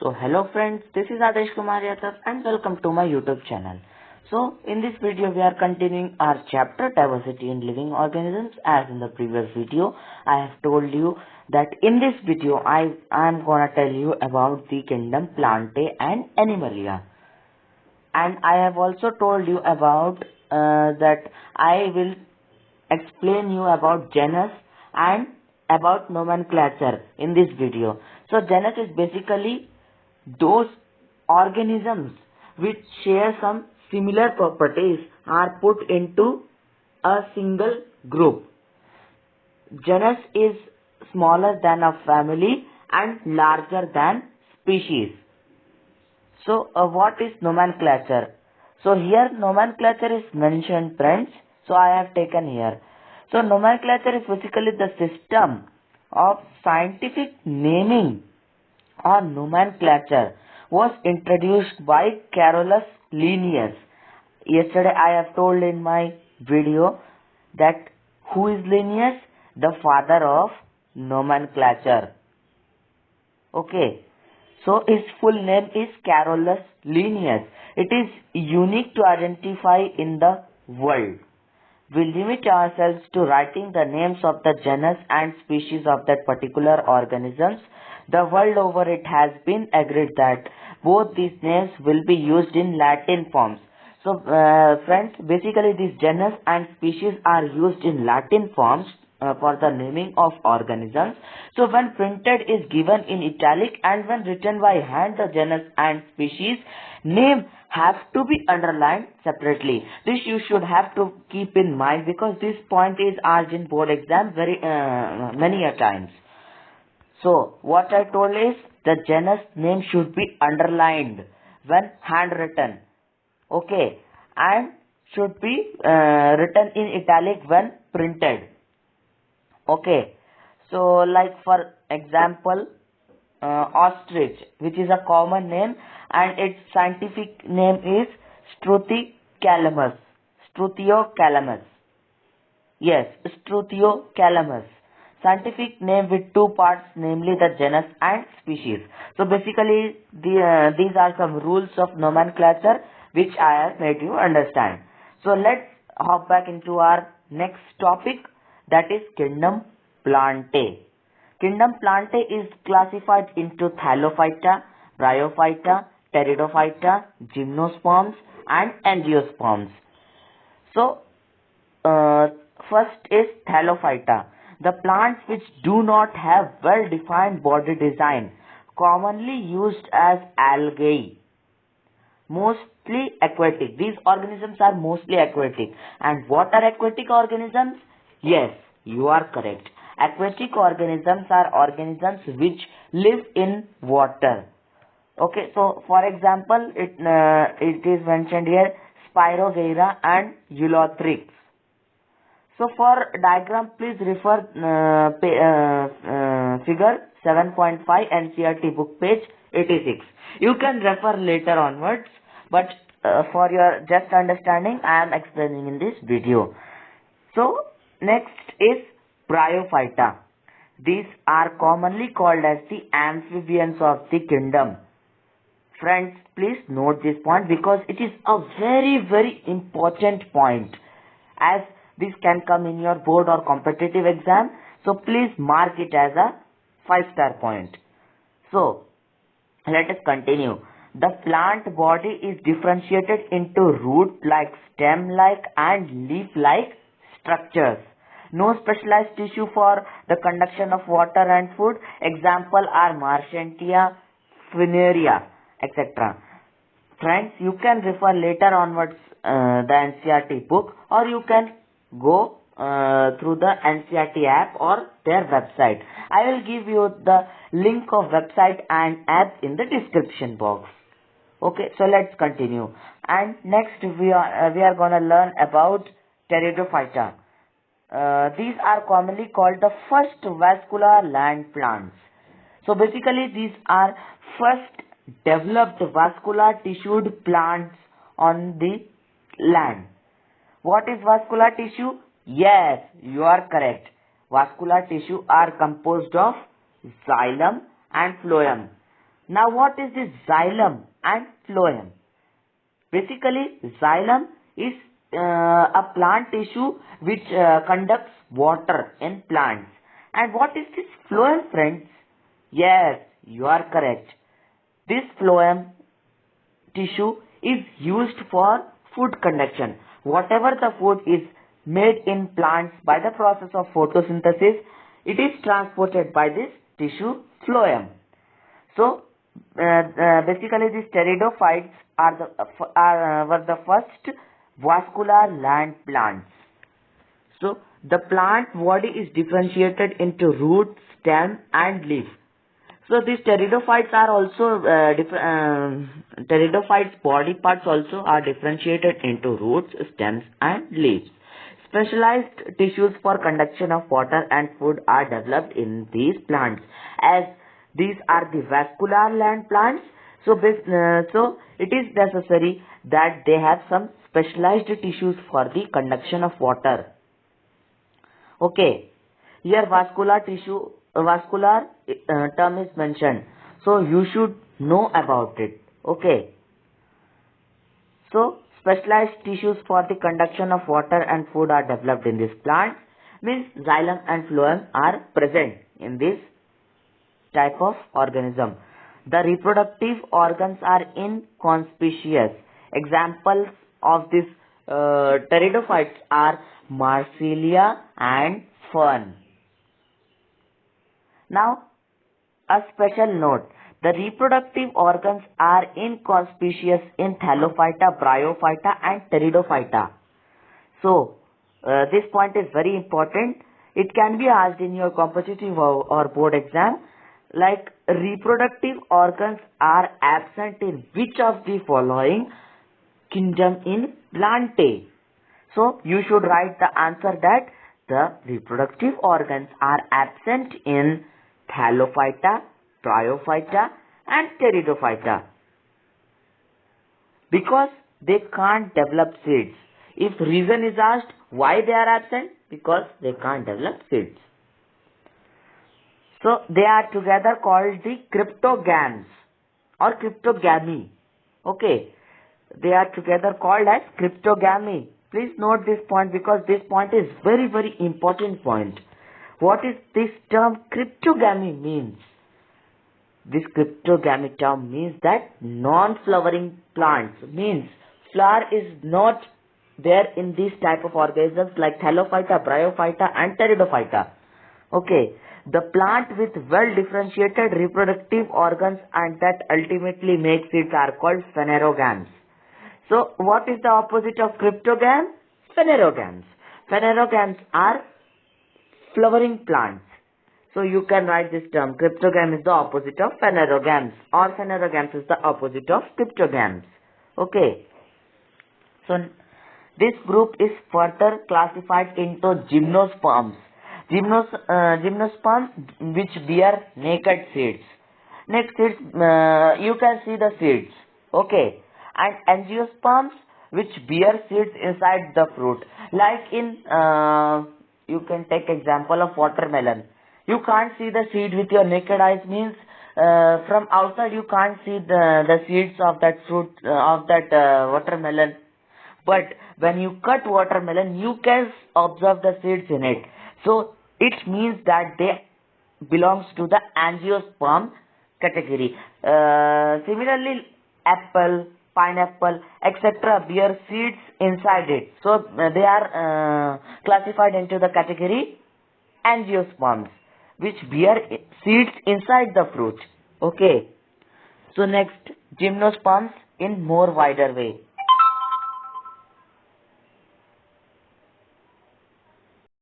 So hello friends, this is Adesh Kumar Yadav and welcome to my YouTube channel. So in this video we are continuing our chapter diversity in living organisms. As in the previous video I have told you that in this video I am gonna tell you about the kingdom Plantae and Animalia. And I have also told you about that I will explain you about genus and about nomenclature in this video. So genus is basically those organisms which share some similar properties are put into a single group. Genus is smaller than a family and larger than species. So what is nomenclature? So here nomenclature is mentioned, friends. So I have taken here. So nomenclature is basically the system of scientific naming or nomenclature was introduced by Carolus Linnaeus. Yesterday I have told in my video that who is Linnaeus? The father of nomenclature. Okay. So his full name is Carolus Linnaeus. It is unique to identify in the world. We limit ourselves to writing the names of the genus and species of that particular organisms. The world over it has been agreed that both these names will be used in Latin forms. So friends, basically these genus and species are used in Latin forms for the naming of organisms. So when printed is given in italic and when written by hand, the genus and species name have to be underlined separately. This you should have to keep in mind because this point is asked in board exam very many a times. So what I told is the genus name should be underlined when handwritten. Okay, and should be written in italic when printed. Okay, so like for example, ostrich, which is a common name and its scientific name is Struthiocalamus. Struthiocalamus. Yes, Struthiocalamus. Scientific name with two parts, namely the genus and species. So basically, these are some rules of nomenclature which I have made you understand. So let's hop back into our next topic, that is kingdom Plantae. Kingdom Plantae is classified into Thallophyta, Bryophyta, Pteridophyta, Gymnosperms and Angiosperms. So first is Thallophyta. The plants which do not have well-defined body design, commonly used as algae, mostly aquatic. These organisms are mostly aquatic. And what are aquatic organisms? Yes, you are correct. Aquatic organisms are organisms which live in water. Okay, so for example, it is mentioned here Spirogyra and Eulothrix. So for diagram, please refer figure 7.5 NCERT book page 86. You can refer later onwards, but for your just understanding, I am explaining in this video. So next is Bryophyta. These are commonly called as the amphibians of the kingdom. Friends, please note this point because it is a very important point, as this can come in your board or competitive exam. So please mark it as a 5-star point. So let us continue. The plant body is differentiated into root-like, stem-like and leaf-like structures. No specialized tissue for the conduction of water and food. Example are Marchantia, Funaria, etc. Friends, you can refer later onwards the NCERT book, or you can go through the NCERT app or their website. I will give you the link of website and app in the description box. Okay, so let's continue. And next we are gonna learn about Pteridophyta. These are commonly called the first vascular land plants. So basically these are first developed vascular tissued plants on the land. What is vascular tissue? Yes, you are correct. Vascular tissue are composed of xylem and phloem. Now what is this xylem and phloem? Basically, xylem is a plant tissue which conducts water in plants. And what is this phloem, friends? Yes, you are correct. This phloem tissue is used for food conduction. Whatever the food is made in plants by the process of photosynthesis, it is transported by this tissue phloem. So, basically these pteridophytes were the first vascular land plants. So, the plant body is differentiated into root, stem and leaf. So, these pteridophytes are also, pteridophytes body parts also are differentiated into roots, stems and leaves. Specialized tissues for conduction of water and food are developed in these plants. As these are the vascular land plants, so it is necessary that they have some specialized tissues for the conduction of water. Okay, here vascular term is mentioned, so you should know about it. Okay, so specialized tissues for the conduction of water and food are developed in this plant. Means xylem and phloem are present in this type of organism. The reproductive organs are inconspicuous. Examples of these pteridophytes are Marsilea and fern. Now, a special note. The reproductive organs are inconspicuous in Thallophyta, Bryophyta and Pteridophyta. So, this point is very important. It can be asked in your competitive or board exam. Like, reproductive organs are absent in which of the following kingdom in Plantae? So, you should write the answer that the reproductive organs are absent in Thallophyta, Bryophyta and Pteridophyta because they can't develop seeds. If reason is asked why they are absent, because they can't develop seeds. So they are together called the cryptogams or cryptogamy. Okay, they are together called as cryptogamy. Please note this point because this point is very important point. What is this term cryptogamy means? This cryptogamy term means that non-flowering plants, means flower is not there in these type of organisms like Thallophyta, Bryophyta and Pteridophyta. Okay, the plant with well differentiated reproductive organs and that ultimately make seeds are called phanerogams. So what is the opposite of cryptogam? Phanerogams. Phanerogams are flowering plants. So you can write this term. Cryptogam is the opposite of phanerogams or phanerogams is the opposite of cryptogams. Okay. So this group is further classified into gymnosperms. Gymnosperms which bear naked seeds. Naked seeds, you can see the seeds. Okay. And angiosperms which bear seeds inside the fruit. Like in, you can take example of watermelon. You can't see the seed with your naked eyes, means from outside you can't see the seeds of that fruit, of that watermelon. But when you cut watermelon, you can observe the seeds in it. So it means that they belongs to the angiosperm category. Similarly, apple, pineapple, etc. bear seeds inside it. So they are classified into the category angiosperms, which bear seeds inside the fruit. Okay. So next, gymnosperms in more wider way.